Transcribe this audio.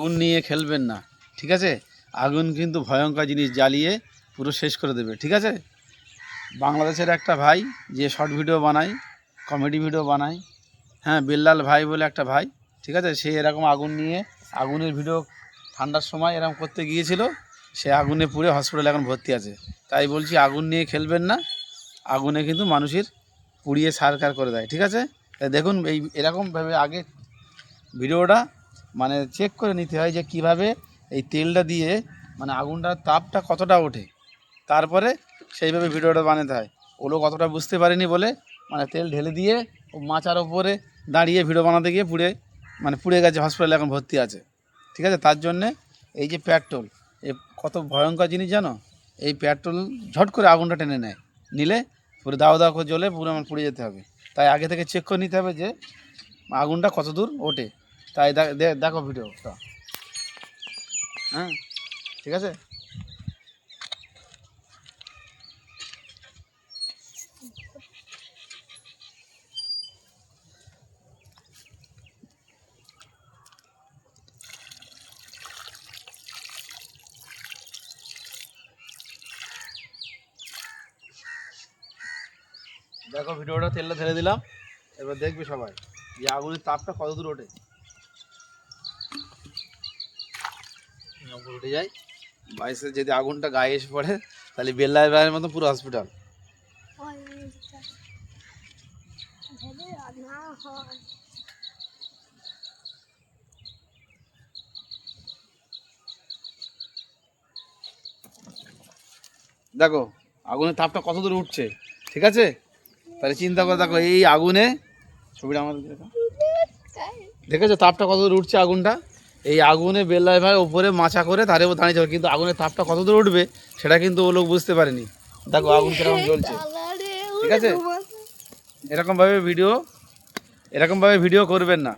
আগুন নিয়ে খেলবেন না, ঠিক আছে? আগুন কিন্তু ভয়ঙ্কর জিনিস, জ্বালিয়ে পুরো শেষ করে দেবে, ঠিক আছে? বাংলাদেশের একটা ভাই যে শর্ট ভিডিও বানায়, কমেডি ভিডিও বানায়, হ্যাঁ, বেল্লাল ভাই বলে একটা ভাই, ঠিক আছে? সে এরকম আগুন নিয়ে, আগুনের ভিডিও ঠান্ডার সময় এরকম করতে গিয়েছিল, সে আগুনে পুড়ে হসপিটালে এখন ভর্তি আছে। তাই বলছি আগুন নিয়ে খেলবেন না, আগুনে কিন্তু মানুষের পুড়িয়ে ছারখার করে দেয়, ঠিক আছে? তাই দেখুন এরকমভাবে আগে ভিডিওটা মানে চেক করে নিতে হয় যে কিভাবে এই তেলটা দিয়ে মানে আগুনটার তাপটা কতটা ওঠে, তারপরে সেইভাবে ভিডিওটা বানাতে হয়। ও লোক অতটা বুঝতে পারেনি বলে মানে তেল ঢেলে দিয়ে ও মাচার ওপরে দাঁড়িয়ে ভিডিও বানাতে গিয়ে পুড়ে গেছে, হসপিটালে এখন ভর্তি আছে, ঠিক আছে? তার জন্যে এই যে পেট্রোল, এ কত ভয়ঙ্কর জিনিস জানো? এই পেট্রোল ঝট করে আগুনটা টেনে নেয়, নিলে পুরো দাও দাও করে জ্বলে পুরো আমার পুড়ে যেতে হবে। তাই আগে থেকে চেক করে নিতে হবে যে আগুনটা কত দূর ওঠে। তাই দেখো ভিডিওটা, হ্যাঁ, ঠিক আছে? দেখো ভিডিওটা, তেলটা ঢেলে দিলাম, এবার দেখবে সবাই যে আগুনের তাপটা কত দূর ওঠে। উঠে যায়, বাইসে যদি আগুনটা গায়ে এসে পড়ে তাহলে বেল্লায় বাইরের মতো পুরো হসপিটাল। দেখো আগুনের তাপটা কত দূর উঠছে, ঠিক আছে? তাহলে চিন্তা করে দেখো এই আগুনে, ছবিটা আমাদের দেখেছো তাপটা কত দূর উঠছে আগুনটা? এই আগুনে বেল্লায় ভাই ওপরে মাচা করে তার উপর দাঁড়িয়ে যাবে, কিন্তু আগুনের তাপটা কত দূর উঠবে সেটা কিন্তু ও লোক বুঝতে পারেনি। দেখো আগুন কিরকম জ্বলছে, ঠিক আছে? এরকমভাবে ভিডিও করবেন না।